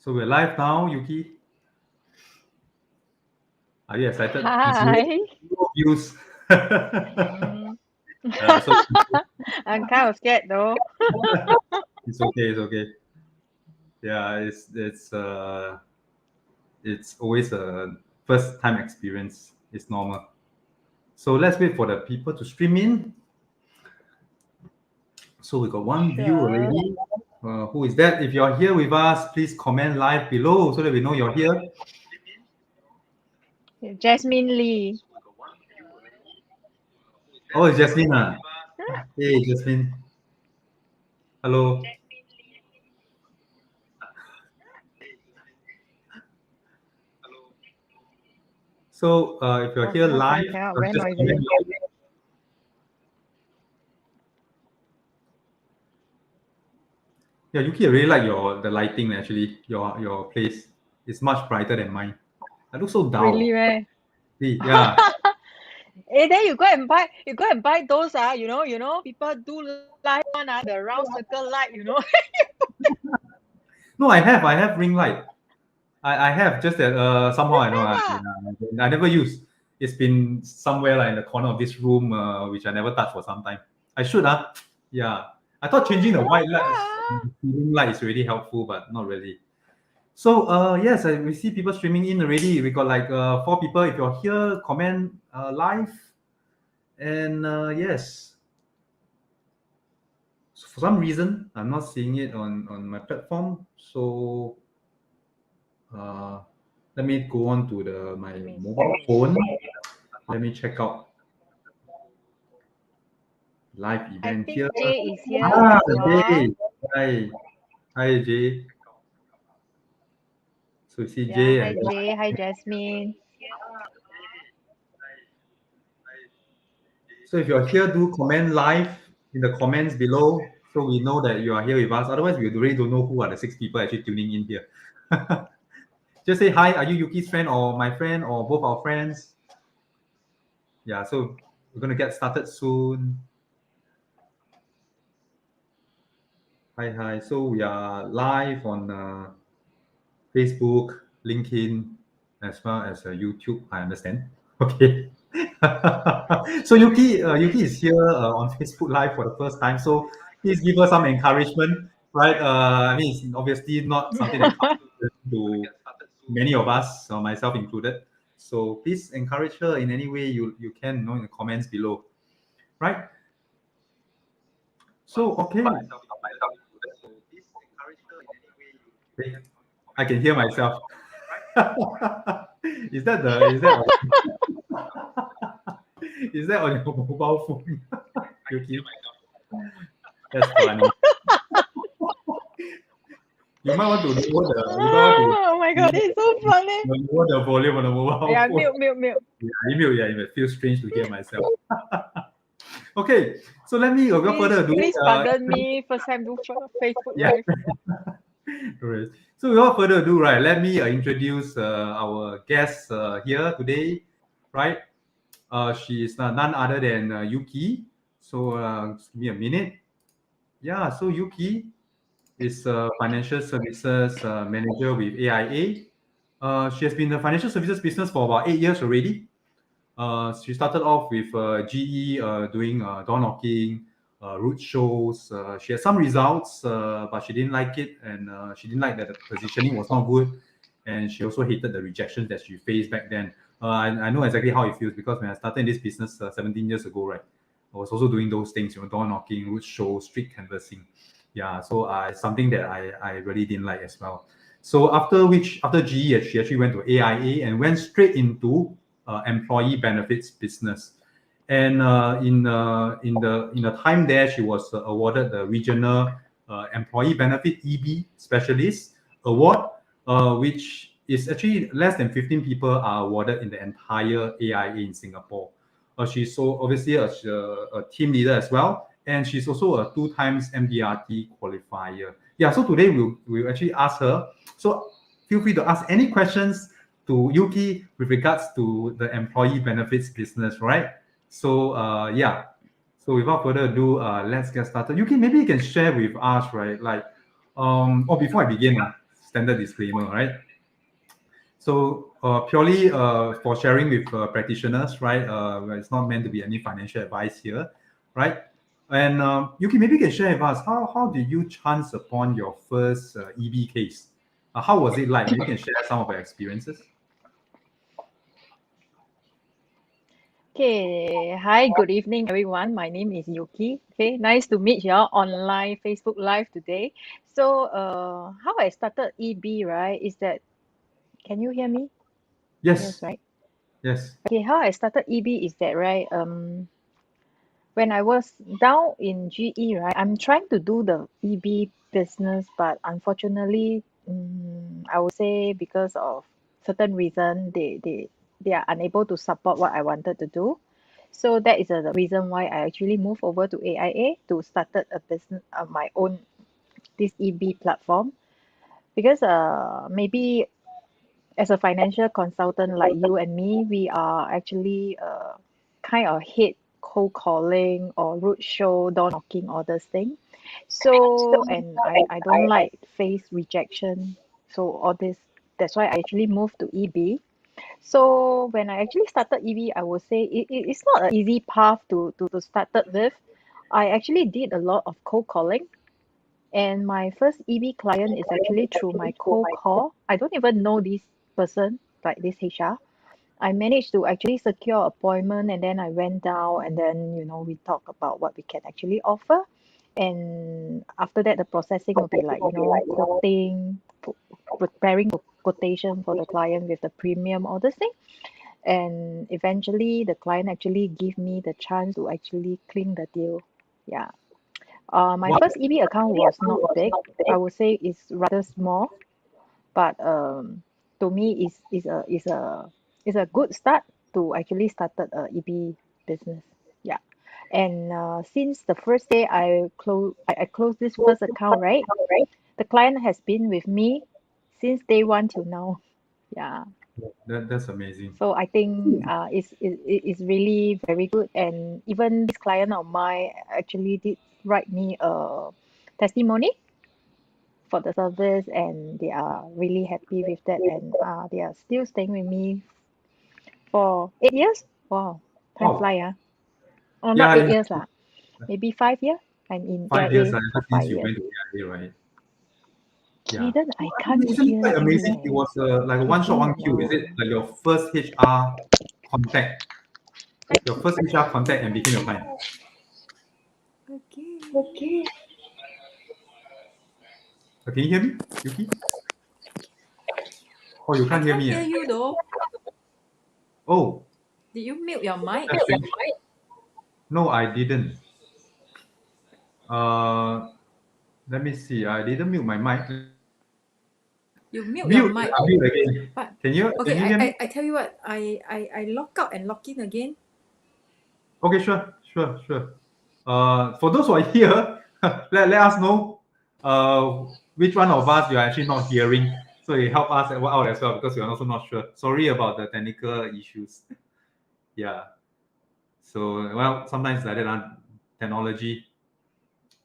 So we're live now, Yuki. Are you excited? Hi. Zero views. So I'm kind of scared though. it's okay. It's okay. Yeah, it's always a first time experience. It's normal. So let's wait for the people to stream in. So we got one view Sure. already. Who is that? If you're here with us, please comment live below so that we know you're here. Jasmine Lee. Oh, it's Jasmine. Hey, Jasmine. Hello. So if you're here live, Very just noisy. comment live. Yeah, Yuki, I really like the lighting actually. Your place is much brighter than mine. I look so dull. Really, man. See, yeah. Then you go and buy those people do light one the round circle light. No, I have ring light. I have, just that somehow I know I never use. It's been somewhere like in the corner of this room, which I never touched for some time. I should, yeah. I thought changing the white light, ring light is really helpful, but not really. So yes, we see people streaming in already. We got like 4 people. If you're here, comment live. And yes, so for some reason I'm not seeing it on my platform. So let me go on to my mobile phone. Let me check out live I event think here. Jay is here as well. Jay. Hi, Jay. So you see Yeah, Jay hi and Jay, hi Jasmine. so if you're here, do comment live in the comments below so we know that you are here with us. Otherwise, we really don't know who are the 6 people actually tuning in here. Just say hi. Are you Yuki's friend or my friend or both our friends? Yeah, so we're going to get started soon. Hi. So we are live on Facebook, LinkedIn, as well as YouTube. I understand. Okay. So Yuki is here on Facebook Live for the first time. So please give her some encouragement, right? I mean, it's obviously not something that comes to many of us, myself included. So please encourage her in any way you can, in the comments below, right? So okay. I can hear myself. Is that is that on your mobile phone? Yuki? That's funny. You might want to lower Oh my god, it's so funny. lower the volume on the mobile Yeah, phone. mute. It feels strange to hear myself. Okay, so let me without further ado. Please pardon me, first time do Facebook Yeah. Live. So without further ado, right, let me introduce our guest here today, right? She is none other than Yuki. So give me a minute. Yeah, so Yuki is a financial services manager with AIA. She has been in the financial services business for about 8 years already. She started off with GE doing door knocking, road shows. She had some results, but she didn't like it, and she didn't like that the positioning was not good, and she also hated the rejections that she faced back then. I know exactly how it feels because when I started in this business 17 years ago, right, I was also doing those things, door knocking, road shows, street canvassing. Yeah, so it's something that I really didn't like as well. So after GE, she actually went to AIA and went straight into employee benefits business. And in the time there, she was awarded the regional employee benefit EB specialist award, which is actually less than 15 people are awarded in the entire AIA in Singapore. She's so obviously a team leader as well, and she's also a 2 times MDRT qualifier. Yeah, so today we'll actually ask her. So feel free to ask any questions to Yuki with regards to the employee benefits business, right? So yeah. So without further ado, let's get started. Yuki, maybe you can share with us, right? Like, before I begin, standard disclaimer, right? So purely for sharing with practitioners, right? It's not meant to be any financial advice here, right? And Yuki, maybe you can share with us how did you chance upon your first EB case? How was it like? Maybe you can share some of your experiences. Okay, hi, good evening, everyone. My name is Yuki. Okay, nice to meet you all online Facebook Live today. So, how I started EB, right, is that, can you hear me? Yes, Yes, right? yes. Okay, how I started EB is that, right, when I was down in GE, right, I'm trying to do the EB business, but unfortunately, I would say because of certain reason, they are unable to support what I wanted to do. So that is the reason why I actually moved over to AIA to started a business, my own this EB platform. Because maybe as a financial consultant like you and me, we are actually kind of hate cold calling or roadshow, door knocking, all those things. So, and I don't like face rejection. So all this, that's why I actually moved to EB. So when I actually started EB, I would say it's not an easy path to start with. I actually did a lot of cold calling, and my first EB client is actually through my cold call. I don't even know this person, like this HR. I managed to actually secure appointment, and then I went down, and then we talk about what we can actually offer. And after that, the processing will be like quoting, preparing quotation for the client with the premium, all this thing. And eventually the client actually give me the chance to actually clean the deal. Yeah. My Wow. first EB account was not big. I would say it's rather small, but to me is a good start to actually started a EB business. Yeah. And since the first day I closed this first account, right? The client has been with me since day one till now. Yeah. That's amazing. So I think it's really very good. And even this client of mine actually did write me a testimony for the service, and they are really happy with that. And they are still staying with me for 8 years. Wow, time Oh, fly, ah. Oh, not yeah, eight yeah. years lah. Maybe 5 years. I'm in 5 years AIA ever for since five you years. went to AIA, right? Yeah. Kaden, I can't Isn't it hear quite you amazing? It eh. was like a Okay, one shot, give me a one kill. Is it while. like your first HR contact? Your first HR contact and became your client? Okay. Can you hear me, Yuki? Oh, you I can't hear can't me. hear you though. Oh, Did you mute your mic? that's strange. No, I didn't. Uh, Let me see. I didn't mute my mic. You mute your Mute. mic. Mute again. But Can okay, you I, hear I, me? I tell you what, I log out and log in again. Okay, sure. For those who are here, let us know which one of us you are actually not hearing. So it help us out as well because we are also not sure. Sorry about the technical issues. Yeah. So well, sometimes like that technology.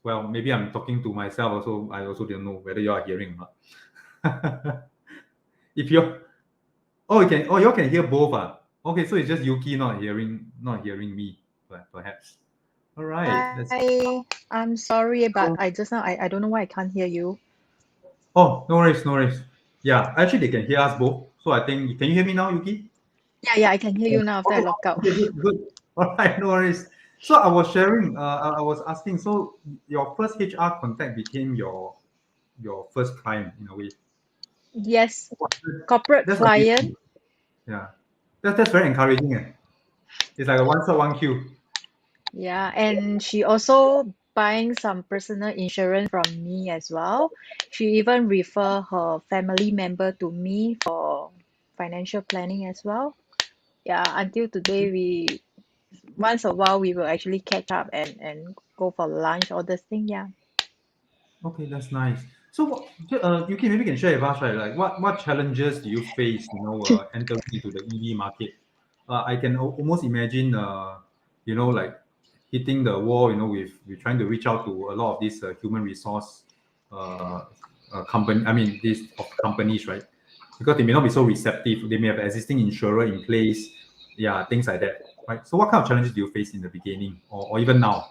Well, maybe I'm talking to myself also. I also don't know whether you are hearing or not. If you're you can hear both. Okay, so it's just Yuki not hearing me, perhaps. All right. That's I'm sorry, but so. I just now I don't know why I can't hear you. Oh, no worries, no worries. Yeah, actually they can hear us both. So I think can you hear me now, Yuki? Yeah, I can hear you now after I Okay, log out. okay, good. All right, no worries. So I was sharing. I was asking. So your first HR contact became your first client in a way. Yes, corporate That's client. amazing. Yeah, that's very encouraging. It's like a one shot, one kill. Yeah, and she also buying some personal insurance from me as well. She even refer her family member to me for financial planning as well. Yeah, until today we once a while we will actually catch up and go for lunch or this thing. Yeah. Okay, that's nice. So, Yuki, maybe you can share with us, right? Like, what challenges do you face, entering into the EV market? I can almost imagine, like hitting the wall, with trying to reach out to a lot of these human resource, uh, company. I mean, these of companies, right? Because they may not be so receptive. They may have existing insurer in place. Yeah, things like that, right? So, what kind of challenges do you face in the beginning, or even now?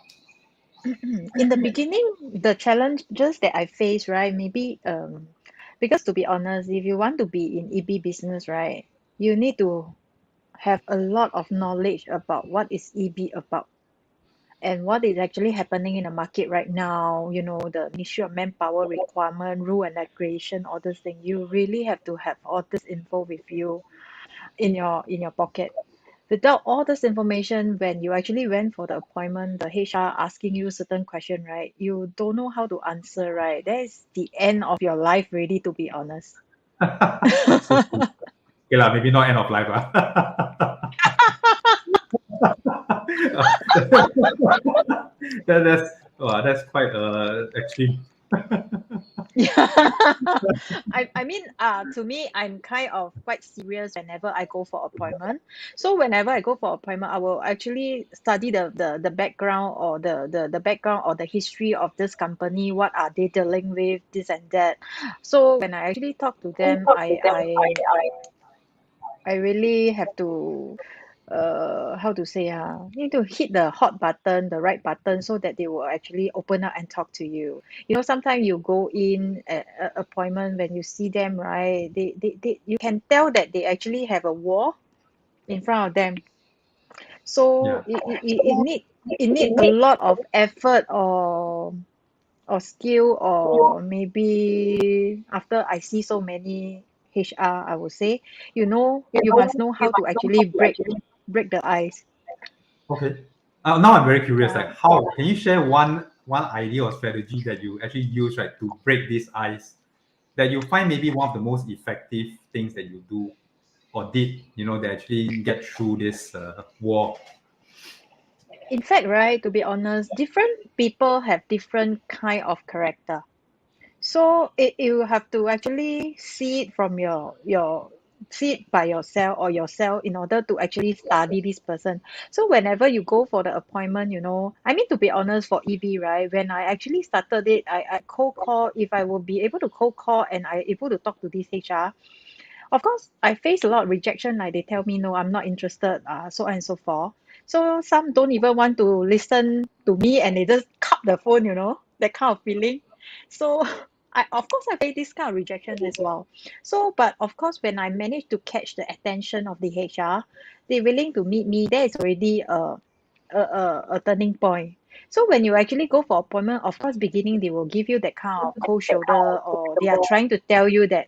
In the beginning, the challenges that I face, right, maybe because to be honest, if you want to be in EB business, right, you need to have a lot of knowledge about what is EB about and what is actually happening in the market right now, the Ministry of Manpower requirement, rule and regulation, all those things. You really have to have all this info with you in your pocket. Without all this information, when you actually went for the appointment, the HR asking you certain question, right? You don't know how to answer, right? That is the end of your life, really, to be honest. So true. Okay, lah, maybe not end of life. Lah. That's quite extreme. Yeah. I mean, to me, I'm kind of quite serious whenever I go for appointment. So whenever I go for appointment, I will actually study the background or the background or the history of this company. What are they dealing with, this and that. So when I actually talk to them, I really have to how to say, need to hit the hot button, the right button, so that they will actually open up and talk to you. Sometimes you go in at a appointment, when you see them, right, they you can tell that they actually have a wall in front of them. So Yeah, it need a lot of effort or skill, or maybe after I see so many HR, I would say, you must know how to actually break the ice. okay. Now I'm very curious. Yeah. Like, how can you share one idea or strategy that you actually use, right, to break this ice? That you find maybe one of the most effective things that you do or did, that actually get through this war. In fact, right, to be honest, different people have different kind of character. So you have to actually see it from your see it by yourself or yourself in order to actually study this person. So whenever you go for the appointment, I mean, to be honest, for EB, right, when I actually started it, I cold call. If I will be able to cold call and I able to talk to this HR, of course, I face a lot of rejection. Like, they tell me, no, I'm not interested, so on and so forth. So some don't even want to listen to me, and they just cut the phone, that kind of feeling. So of course, I face this kind of rejection as well. So, but of course, when I manage to catch the attention of the HR, they're willing to meet me. That is already a turning point. So when you actually go for appointment, of course, beginning they will give you that kind of cold shoulder, or they are trying to tell you that,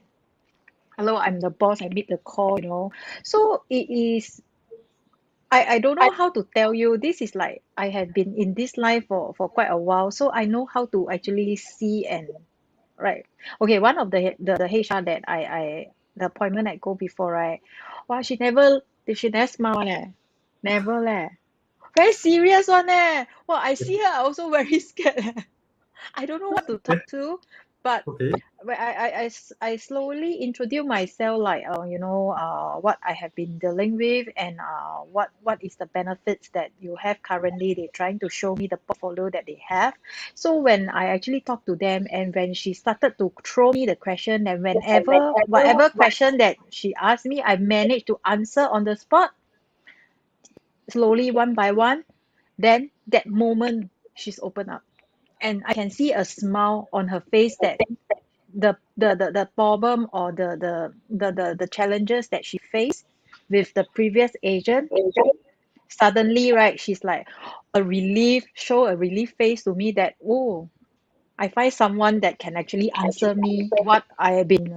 hello, I'm the boss, I made the call. So it is, I don't know how to tell you. This is like, I have been in this life for quite a while, so I know how to actually see and right. Okay, one of the HR that the appointment I go before, right? Wow, she never smile one eh. Never leh. Very serious one eh. Well, I see her, I also very scared eh. I don't know what to talk to, but Okay. when I slowly introduce myself, like, what I have been dealing with, and what is the benefits that you have currently. They're trying to show me the portfolio that they have. So when I actually talk to them, and when she started to throw me the question, and whatever question that she asked me, I managed to answer on the spot, slowly, one by one. Then that moment, she's opened up, and I can see a smile on her face, that the problem, or the challenges that she faced with the previous agent, suddenly, right, she's like show a relief face to me, that, oh, I find someone that can actually answer me what I have been,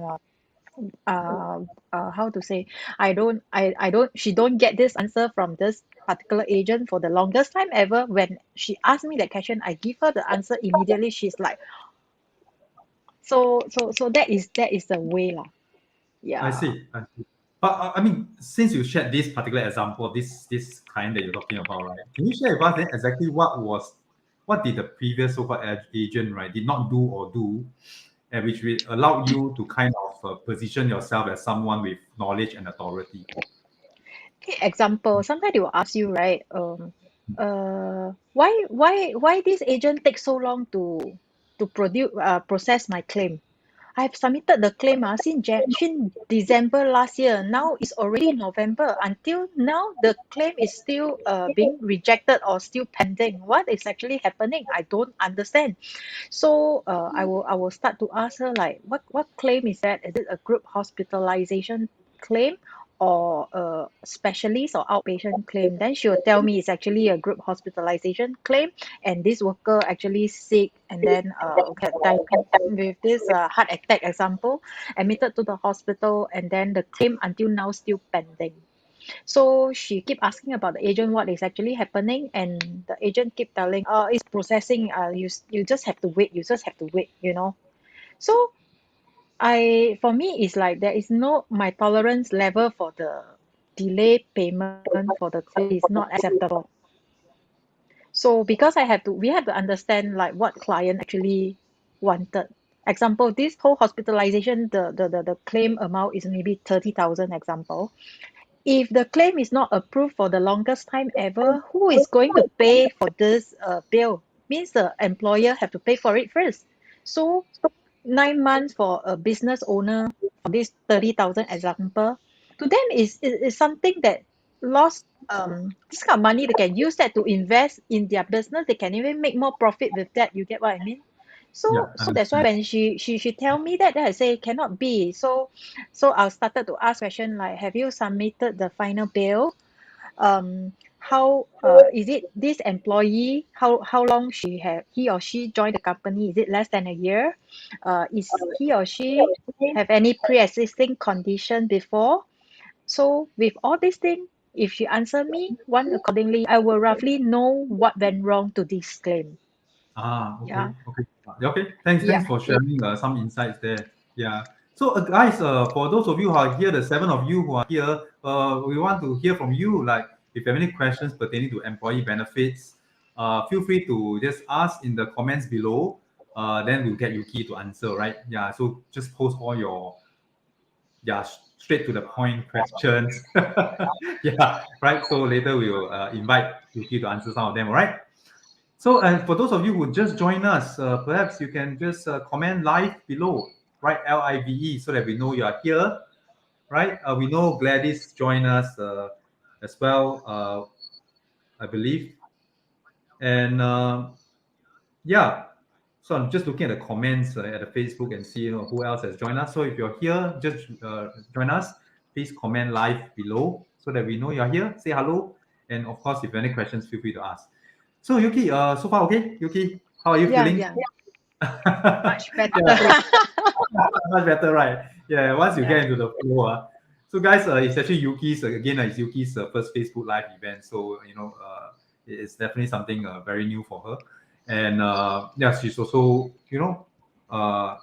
uh, how to say, I don't she don't get this answer from this particular agent for the longest time ever. When she asked me that question, I give her the answer immediately. She's like, so that is the way lah. I Yeah. see. I see. But I mean, since you shared this particular example, this kind that you're talking about, right? Can you share with us then exactly what did the previous so-called agent, right, did not do or do, and which will allow you to kind of position yourself as someone with knowledge and authority? Okay, example, sometimes they will ask you, right, why this agent takes so long to process my claim. I've submitted the claim since December last year. Now it's already November. Until now, the claim is still being rejected or still pending. What is actually happening? I don't understand. So I will start to ask her like, what claim is that? Is it a group hospitalization claim or a specialist or outpatient claim? Then she will tell me it's actually a group hospitalization claim, and this worker actually sick and then with this heart attack example, admitted to the hospital, and then the claim until now still pending. So she keep asking about the agent what is actually happening, and the agent keep telling, it's processing. You just have to wait. You just have to wait. So for me it's like there is no my tolerance level for the delay payment for the claim is not acceptable. So because we have to understand like what client actually wanted. Example, this whole hospitalization, the claim amount is maybe 30,000 example. If the claim is not approved for the longest time ever, who is going to pay for this bill? Means the employer have to pay for it first. So 9 months for a business owner for this 30,000 example, to them is something that lost this kind of money. They can use that to invest in their business. They can even make more profit with that. You get what I mean? Yeah, So that's why when she tell me that, then I say cannot be. So I started to ask question like, have you submitted the final bill? How is it this employee, how long he or she joined the company? Is it less than a year? Is he or she have any pre-existing condition before? So with all these things, if she answer me one accordingly, I will roughly know what went wrong to this claim. Okay, Yeah. okay, okay. Thanks, Yeah. thanks for sharing some insights there. Yeah. So, guys, for those of you who are here, the 7 of you who are here, we want to hear from you. Like, if you have any questions pertaining to employee benefits, feel free to just ask in the comments below. Then we'll get Yuki to answer, right? Yeah. So just post all your straight to the point questions. Yeah, right. So later we will invite Yuki to answer some of them. All right. So, and for those of you who just joined us, perhaps you can just comment live below, right? LIVE, so that we know you are here, right? We know Gladys joined us as well, I believe. And yeah, so I'm just looking at the comments at the Facebook and see who else has joined us. So if you're here, just join us. Please comment live below so that we know you're here. Say hello, and of course, if you have any questions, feel free to ask. So Yuki, so far okay? Yuki, how are you Yeah, feeling? yeah. Much better. Yeah, much better, right? Yeah, once you Yeah. get into the flow. So guys, it's actually Yuki's again. It's Yuki's first Facebook Live event. So it's definitely something very new for her, and yeah, she's also uh,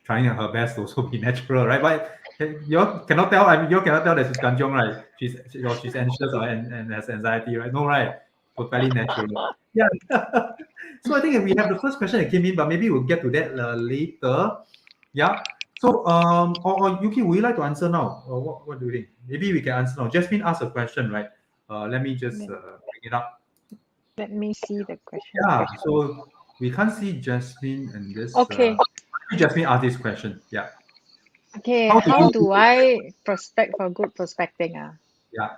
trying her best to also be natural, right? But you cannot tell. I mean, you cannot tell that she's kanjiong, right? She's anxious and has anxiety, right? No, right? Totally natural. Yeah. So I think we have the first question that came in, but maybe we'll get to that later. Yeah. So or Yuki, would you like to answer now? Or what do you think? Maybe we can answer now. Jasmine asked a question, right? Let me just Let, bring it up. let me see the question. Yeah. So we can't see Jasmine in this. Okay. Jasmine asked this question. Yeah. Okay, How do how you? do I prospect for good prospecting? Yeah.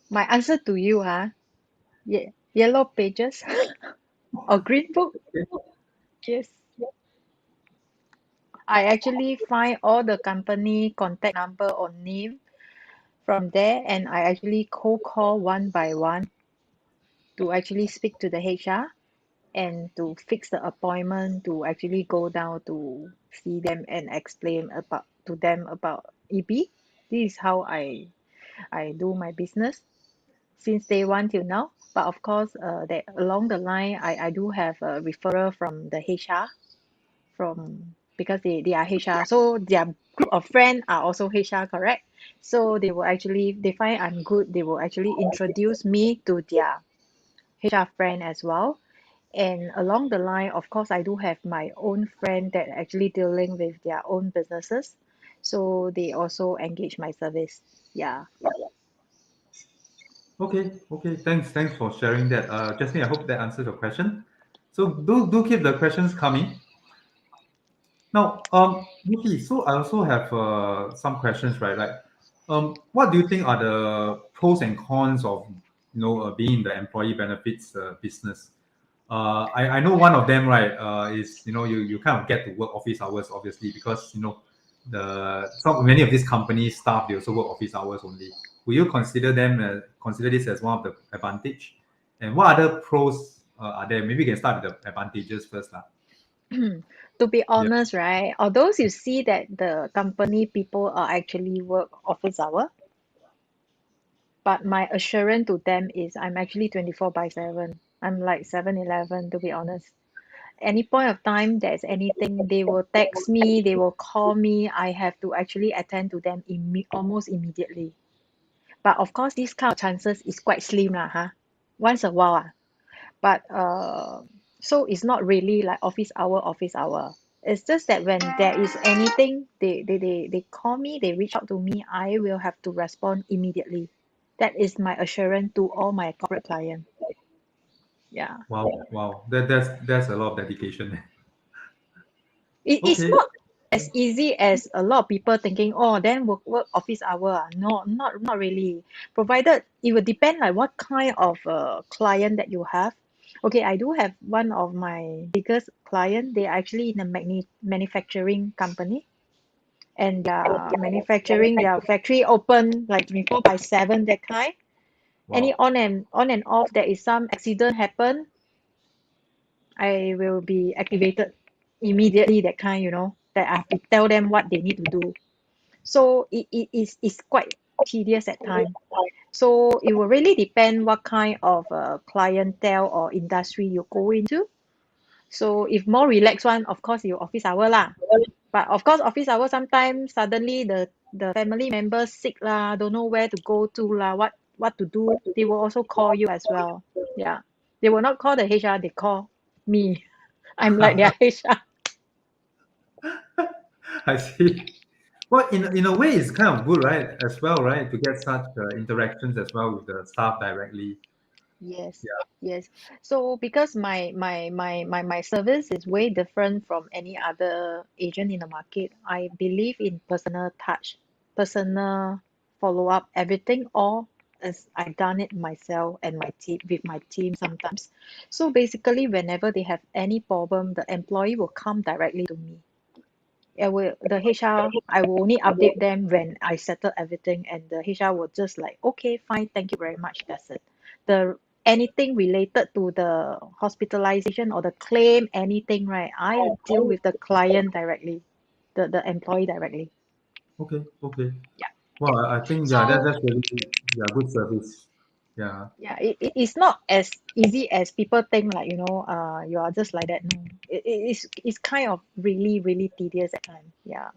My answer to you, yellow pages or green book? Yes. I actually find all the company contact number or name from there, and I actually cold call one by one to actually speak to the HR and to fix the appointment to actually go down to see them and explain about to them about EB. This is how I do my business since day one till now. But of course, that along the line, I do have a referral from the HR from because they are HR, so their group of friends are also HR, correct? So they will actually they find I'm good. They will actually introduce me to their HR friend as well. And along the line, of course, I do have my own friend that actually dealing with their own businesses. So they also engage my service. Yeah. Okay. Okay. Thanks for sharing that. Jasmine, I hope that answers your question. So do keep the questions coming. Now, Yuki, so I also have some questions, right? Like, what do you think are the pros and cons of being in the employee benefits business? I know one of them, right, is you kind of get to work office hours, obviously, because many of these companies staff, they also work office hours only. Will you consider this as one of the advantage? And what other pros are there? Maybe we can start with the advantages first, lah. To be Yeah. honest, right, although you see that the company people are actually work office hour, but my assurance to them is I'm actually 24 by 7. I'm like 7-Eleven, to be honest. Any point of time there's anything, they will text me, they will call me. I have to actually attend to them almost immediately. But of course, this kind of chances is quite slim lah, huh? Once a while. But so it's not really like office hour. It's just that when there is anything, they call me, they reach out to me, I will have to respond immediately. That is my assurance to all my corporate clients. Yeah. Wow. That's a lot of dedication. It's Okay. not as easy as a lot of people thinking, oh, then work office hour. No, not really. Provided it will depend like what kind of client that you have. Okay, I do have one of my biggest client. They are actually in a manufacturing company, and manufacturing their factory open like 24 by 7 that kind. Any Wow. on and off, there is some accident happen, I will be activated immediately, that kind, that I have to tell them what they need to do. So it's quite tedious at time. So it will really depend what kind of clientele or industry you go into. So if more relaxed one, of course, your office hour lah. But of course, office hour sometimes suddenly the family members sick lah, don't know where to go to lah, what to do. They will also call you as well. Yeah, they will not call the HR, they call me. I'm like their HR. I see. Well, in a way, it's kind of good, right? As well, right, to get such interactions as well with the staff directly. Yes, Yeah. yes. So because my service is way different from any other agent in the market, I believe in personal touch, personal follow up, everything, all as I done it myself and my team with my team sometimes. So basically, whenever they have any problem, the employee will come directly to me. The HR, I will only update them when I settle everything, and the HR will just like, okay, fine, thank you very much. That's it. The anything related to the hospitalization or the claim, anything, right? I deal with the client directly, the employee directly. Okay. Yeah. Well, I think So that's really good service. Yeah. yeah, it's not as easy as people think, like, you are just like that. No, it's kind of really, really tedious at times. Yeah.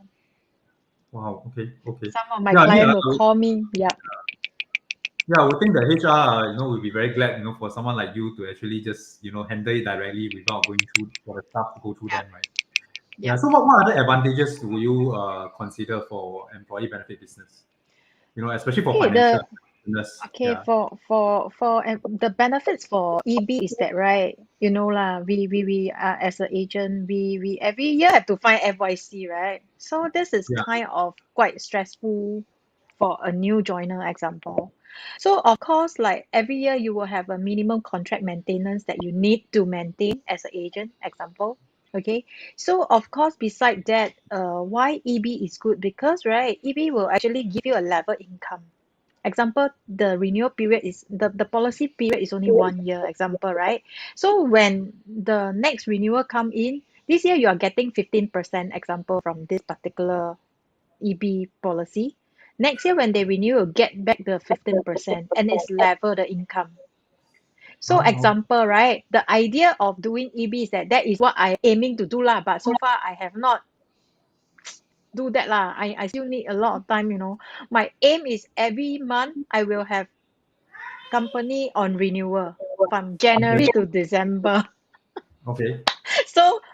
Wow. Okay. Some of my Yeah. I mean, client will call me. Yeah. yeah, I would think that HR, will be very glad, for someone like you to actually just, handle it directly without going through for the staff to go through Yeah. them, right? Yeah. Yeah. So, what other advantages do you consider for employee benefit business? Especially for Okay, financial business. okay, Yeah. the benefits for EB is that, right? Lah, we as an agent, we every year have to find FYC, right? So this is Yeah. kind of quite stressful for a new joiner example. So of course, like every year you will have a minimum contract maintenance that you need to maintain as an agent example. Okay, so of course, beside that, why EB is good, because right, EB will actually give you a level income. Example, the renewal period is the policy period is only 1 year, example, right? So when the next renewal come in, this year you are getting 15% example from this particular EB policy. Next year when they renew, you get back the 15% and it's level the income. So Oh, example, right? The idea of doing EB is that is what I aiming to do lah, but so far I have not do that lah. I still need a lot of time. My aim is every month I will have company on renewal from okay. January to December. Okay. So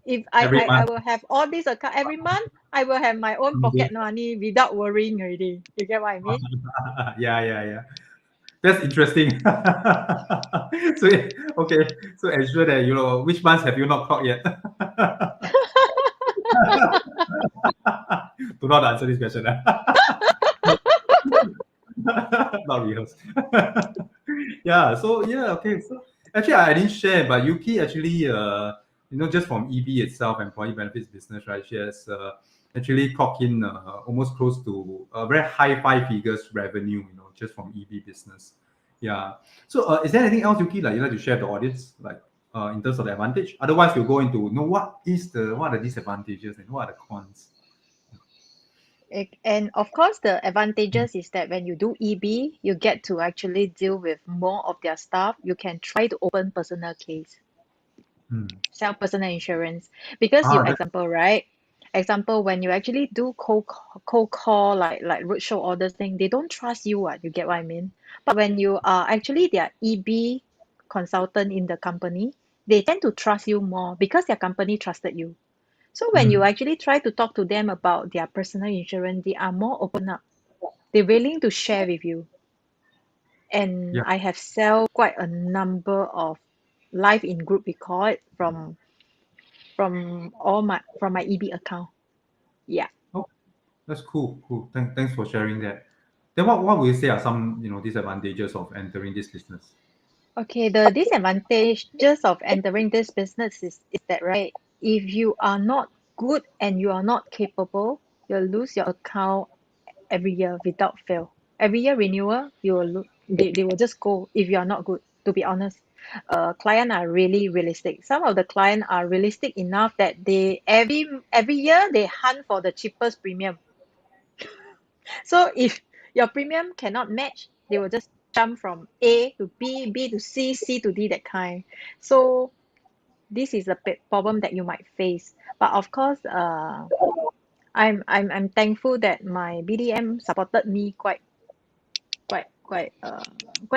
if Every I month. will have all these account every month, I will have my own pocket money without worrying already. You get what I mean? Yeah. That's interesting. So okay, so ensure that which months have you not caught yet? Do not answer this question. Not rehearsed. Yeah. So yeah. Okay. So actually, I didn't share, but Yuki actually, just from EB itself, employee benefits business, right? She has actually clocked in almost close to a very high five figures revenue, just from EB business. Yeah. So is there anything else, Yuki, like you like to share with the audience, like in terms of the advantage? Otherwise, we'll go into what are the disadvantages and what are the cons? And of course, the advantages is that when you do EB, you get to actually deal with more of their stuff. You can try to open personal case, Hmm. sell personal insurance. Because Ah, you example, right? Example, when you actually do cold call like roadshow orders thing, they don't trust you. You get what I mean? But when you are actually their EB consultant in the company, they tend to trust you more because their company trusted you. So when you actually try to talk to them about their personal insurance, they are more open up. They're willing to share with you. And yeah. I have sell quite a number of life in group, we call it, from my EB account. Yeah. Oh, that's cool. Cool. Thanks for sharing that. Then what would you say are some disadvantages of entering this business? Okay, the disadvantages of entering this business is that, right, if you are not good and you are not capable, you'll lose your account every year without fail. Every year renewal, you will look, they will just go if you are not good, to be honest. Client are really realistic. Some of the client are realistic enough that they every year they hunt for the cheapest premium. So if your premium cannot match, they will just jump from A to B, B to C, C to D, that kind. So this is a problem that you might face. But of course, I'm thankful that my BDM supported me quite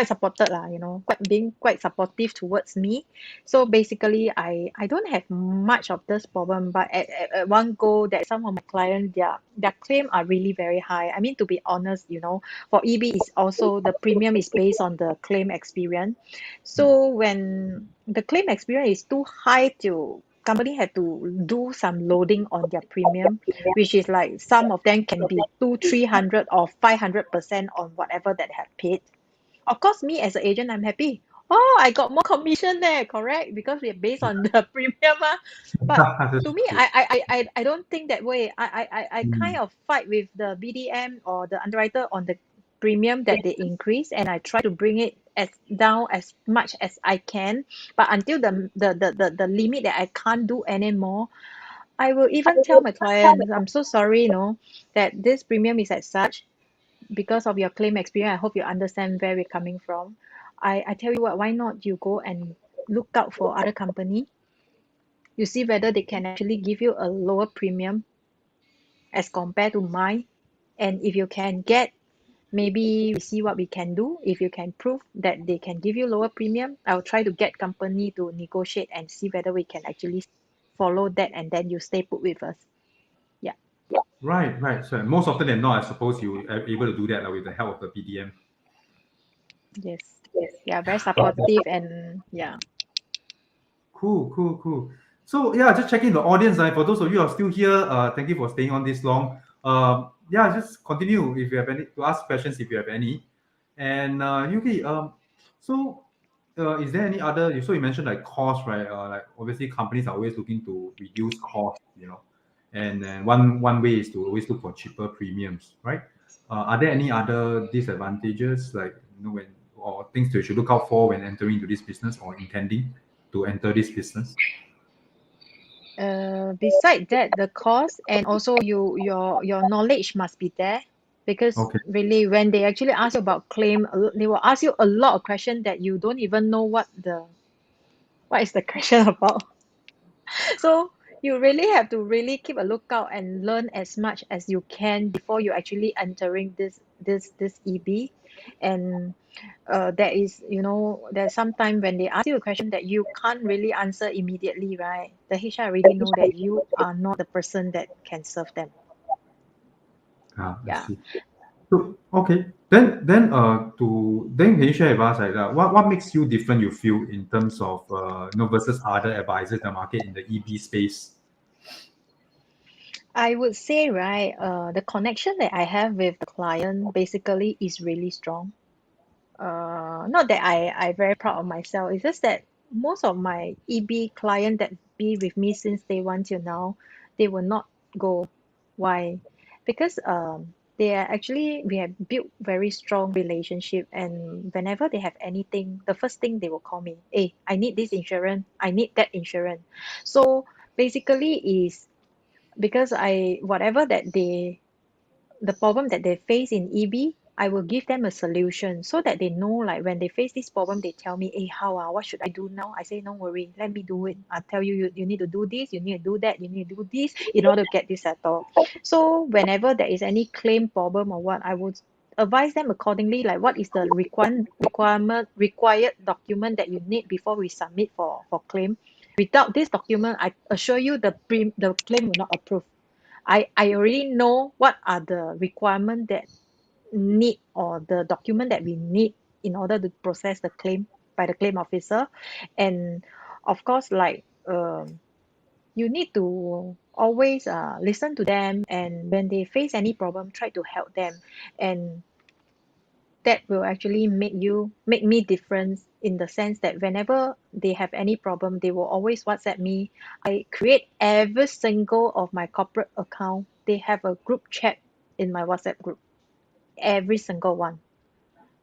supported lah, quite being quite supportive towards me. So basically, I don't have much of this problem, but at one go that some of my clients, their claim are really very high. I mean, to be honest, for EB is also the premium is based on the claim experience. So when the claim experience is too high, to company had to do some loading on their premium, which is like some of them can be 300 or 500% on whatever that have paid. Of course, me as an agent, I'm happy. Oh, I got more commission there, correct? Because we are based on the premium. But That's to me, true. I don't think that way. I kind Mm. of fight with the BDM or the underwriter on the premium that they increase, and I try to bring it as down as much as I can. But until the limit that I can't do anymore, I will even tell my clients, I'm so sorry, that this premium is as such because of your claim experience. I hope you understand where we're coming from. I tell you what, why not you go and look out for other company? You see whether they can actually give you a lower premium as compared to mine. And if you can get, maybe we see what we can do. If you can prove that they can give you lower premium, I'll try to get company to negotiate and see whether we can actually follow that, and then you stay put with us. Yeah. Right, right. So most often than not, I suppose you are able to do that with the help of the PDM. Yes. Yeah, very supportive, and yeah. Cool, cool, cool. So yeah, just checking the audience. For those of you who are still here, thank you for staying on this long. Yeah, just continue if you have any to ask questions if you have any. And Yuki, so is there any other? So you mentioned like cost, right? Like obviously companies are always looking to reduce cost, and then one way is to always look for cheaper premiums, right? Are there any other disadvantages, like when or things that you should look out for when entering into this business or intending to enter this business? Beside that, the cost, and also your knowledge must be there, because Okay. really when they actually ask you about claim, they will ask you a lot of questions that you don't even know what is the question about. So you really have to really keep a lookout and learn as much as you can before you actually entering this EB. And there is, there's sometime when they ask you a question that you can't really answer immediately, right? The HR already know that you are not the person that can serve them. I Yeah. see. So okay, then can you share with us like what makes you different? You feel in terms of versus other advisors in the market in the EB space? I would say, right, the connection that I have with the client basically is really strong. Not that I very proud of myself. It's just that most of my EB client that be with me since day one till now, they will not go. Why? Because they are actually we have built very strong relationship, and whenever they have anything, the first thing they will call me. Hey, I need this insurance. I need that insurance. So basically is because I whatever that the problem that they face in EB, I will give them a solution so that they know like when they face this problem, they tell me, hey, how what should I do now? I say, don't worry, let me do it. I'll tell you, you need to do this, you need to do that, you need to do this in order to get this settled. So whenever there is any claim problem or what, I would advise them accordingly, like what is the required document that you need before we submit for claim. Without this document, I assure you the claim will not approve. I already know what are the requirement that need or the document that we need in order to process the claim by the claim officer. And of course, like you need to always listen to them, and when they face any problem, try to help them. And that will actually make me different in the sense that whenever they have any problem, they will always WhatsApp me. I create every single of my corporate account. They have a group chat in my WhatsApp group, every single one.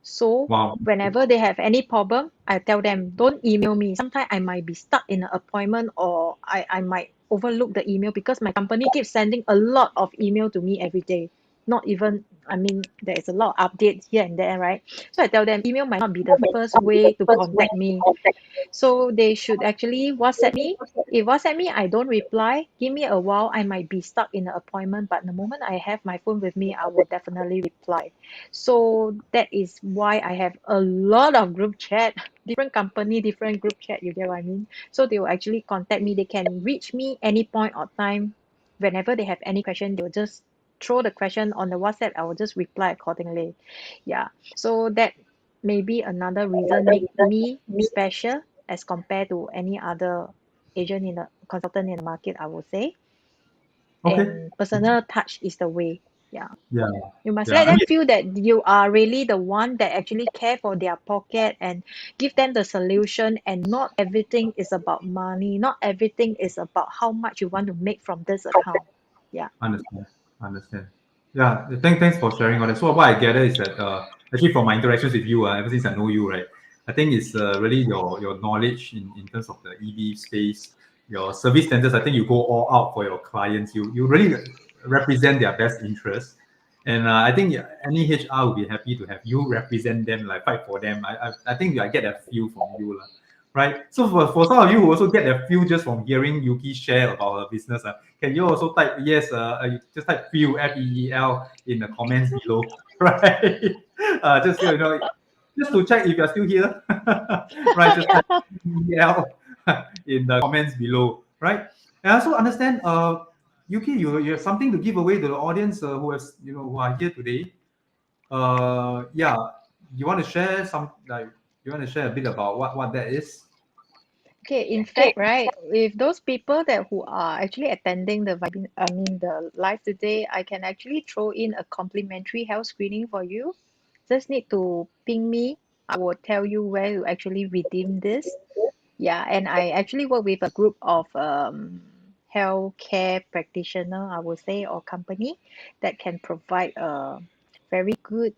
So Wow. whenever they have any problem, I tell them, don't email me. Sometimes I might be stuck in an appointment, or I might overlook the email because my company keeps sending a lot of email to me every day. Not even, I mean, there is a lot of updates here and there, right? So I tell them email might not be the first way to contact me. So they should actually WhatsApp me. If WhatsApp me, I don't reply, give me a while, I might be stuck in an appointment, but the moment I have my phone with me, I will definitely reply. So that is why I have a lot of group chat, different company, different group chat, you get what I mean? So they will actually contact me. They can reach me any point of time. Whenever they have any question, they'll just throw the question on the WhatsApp. I will just reply accordingly. Yeah. So that may be another reason make me special as compared to any other agent in the consultant in the market, I would say. Okay. And personal touch is the way. Yeah. Yeah. You must Yeah. let I them mean, feel that you are really the one that actually care for their pocket and give them the solution. And not everything is about money. Not everything is about how much you want to make from this account. Yeah. understand. Understand. Yeah. Thanks for sharing all that. So what I gather is that actually from my interactions with you, ever since I know you, right, I think it's really your knowledge in terms of the EV space, your service standards. I think you go all out for your clients. You really represent their best interests. And I think any HR will be happy to have you represent them, like fight for them. I think I get that feel from you, lah. Right. So for some of you who also get that feel just from hearing Yuki share about her business, can you also type yes? You just type feel FEEL in the comments below, right? Just just to check if you're still here, right? Just type FEEL in the comments below, right? And I also understand, Yuki, you have something to give away to the audience who has who are here today. Yeah, you want to share some like you want to share a bit about what that is? Okay, in fact, right, if those people that who are actually attending the live today, I can actually throw in a complimentary health screening for you. Just need to ping me. I will tell you where to actually redeem this. Yeah, and I actually work with a group of healthcare practitioner, I would say, or company that can provide a very good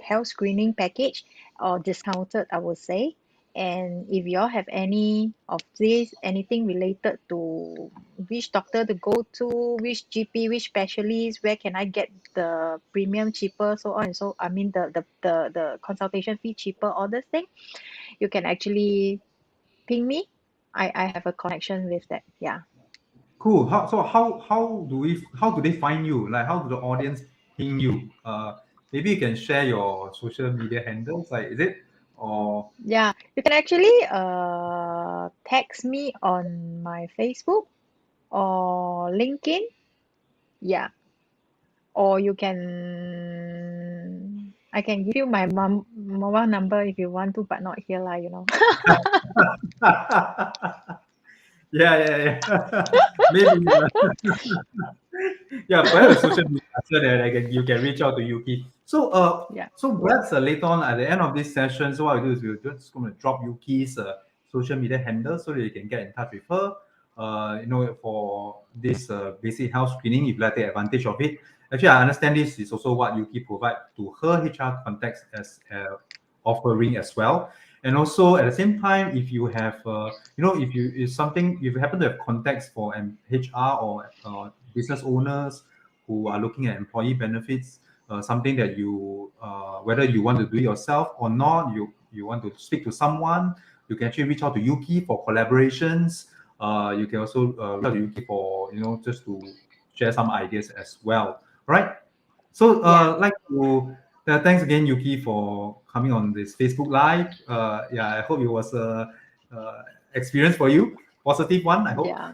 health screening package or discounted, I would say. And if you all have any of this, anything related to which doctor to go to, which GP, which specialist, where can I get the premium cheaper, so on and so, I mean the consultation fee cheaper, all this thing, you can actually ping me. I have a connection with that. Yeah. Cool. How do they find you? Like how do the audience ping you? Maybe you can share your social media handles. Like is it or Yeah. You can actually text me on my Facebook or LinkedIn. Yeah. Or you can I can give you my mobile number if you want to, but not here lah, Yeah. Maybe. Yeah, perhaps a social media so that you can reach out to Yuki. So, Yeah. perhaps later on at the end of this session, so what we do is we're just going to drop Yuki's social media handle so that you can get in touch with her. For this basic health screening, if you like to take advantage of it. Actually, I understand this is also what Yuki provide to her HR contacts as offering as well. And also at the same time, if you have, if you happen to have contacts for an HR or business owners who are looking at employee benefits, something that you, whether you want to do it yourself or not, you want to speak to someone, you can actually reach out to Yuki for collaborations. You can also reach out to Yuki for, just to share some ideas as well, right? So, Yeah. like to thanks again, Yuki, for coming on this Facebook Live. Yeah, I hope it was a experience for you, positive one. I hope. Yeah.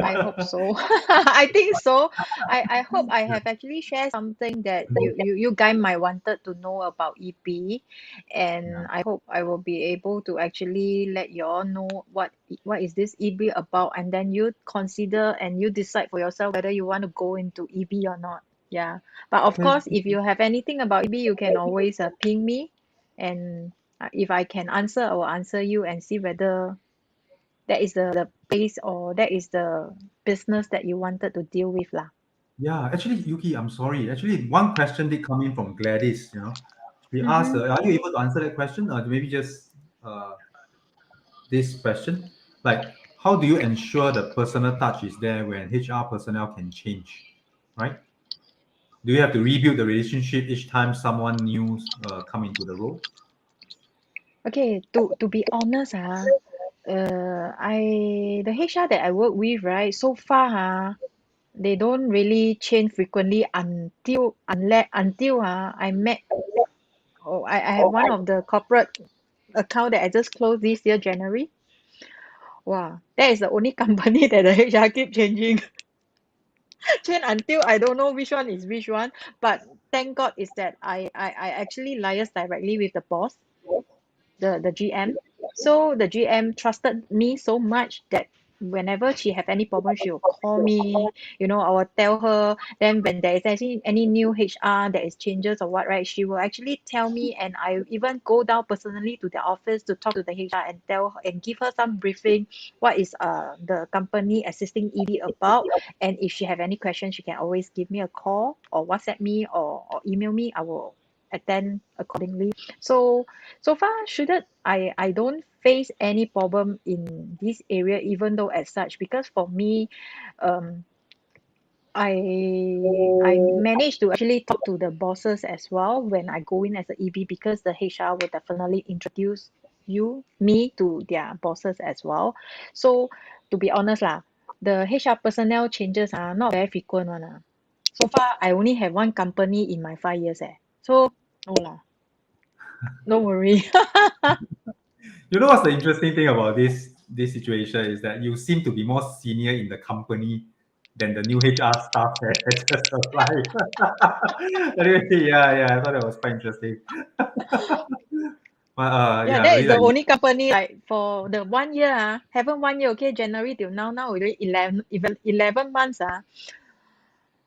I hope so. I think so. I hope I have actually shared something that you guys might wanted to know about EP, Yeah. and I hope I will be able to actually let you all know what is this EB about, and then you consider and you decide for yourself whether you want to go into EB or not. Yeah. But of Okay. course, if you have anything about EB, you can always ping me, and if I can answer, I will answer you and see whether that is the place or that is the business that you wanted to deal with lah. Yeah, actually, Yuki, I'm sorry. Actually, one question did come in from Gladys. She asked, Mm-hmm. "Are you able to answer that question, or maybe just this question? Like, how do you ensure the personal touch is there when HR personnel can change, right? Do you have to rebuild the relationship each time someone new come into the role?" Okay, to be honest, the HR that I work with, right, so far, they don't really change frequently until I met. Oh, I have one of the corporate account that I just closed this year January. Wow, that is the only company that the HR keep changing. Change until I don't know which one is which one. But thank God is that I actually liaise directly with the boss, the GM. So the GM trusted me so much that whenever she have any problem, she will call me. I will tell her. Then when there is any new HR that is changes or what, right, she will actually tell me, and I even go down personally to the office to talk to the HR and tell her and give her some briefing what is the company assisting ED about. And if she have any questions, she can always give me a call or WhatsApp me or email me. I will attend accordingly. So far shouldn't I don't face any problem in this area, even though as such, because for me, um I managed to actually talk to the bosses as well when I go in as a EB, because the HR will definitely introduce me to their bosses as well. So to be honest lah, the HR personnel changes are not very frequent one ah. So far I only have one company in my 5 years so no lah, don't worry. You know what's the interesting thing about this situation is that you seem to be more senior in the company than the new HR staff that just arrived. Anyway, yeah, I thought that was quite interesting. But Yeah, yeah, that really is the like only company like for the 1 year, haven't 1 year, okay, January till now already 11, even 11 months,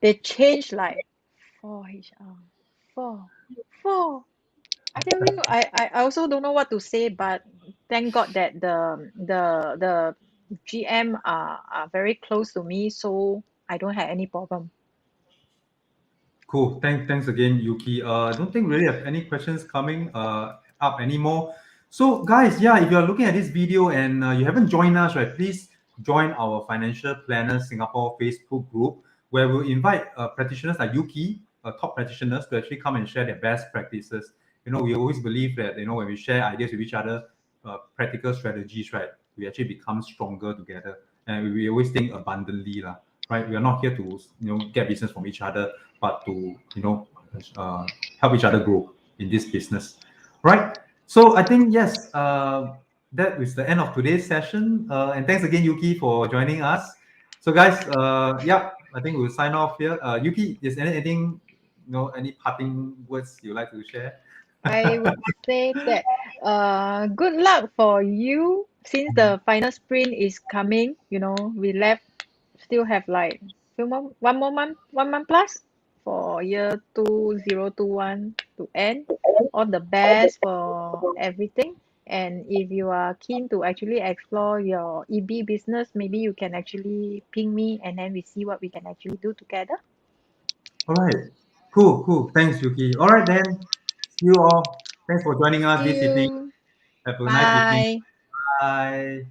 they changed like four HR, four, four. I tell you, I also don't know what to say, but thank God that the GM are very close to me, so I don't have any problem. cool. Thanks again, Yuki. I don't think we really have any questions coming up anymore. So, guys, yeah, if you're looking at this video and you haven't joined us, right, please join our Financial Planners Singapore Facebook group, where we'll invite practitioners like Yuki, top practitioners, to actually come and share their best practices. We always believe that when we share ideas with each other, practical strategies, right, we actually become stronger together, and we always think abundantly, lah. Right? We are not here to get business from each other, but to uh, help each other grow in this business, right? So I think yes, that is the end of today's session, and thanks again, Yuki, for joining us. So guys, yeah, I think we'll sign off here. Yuki, is there anything, any parting words you like to share? I would say that good luck for you since the final sprint is coming, we left still have like few more 1 month plus for year 2021 to end. All the best for everything. And if you are keen to actually explore your EB business, maybe you can actually ping me and then we see what we can actually do together. All right. Cool, cool. Thanks, Yuki. All right then. See you all. Thanks for joining us See this evening. you. Have a nice evening. Bye. Bye.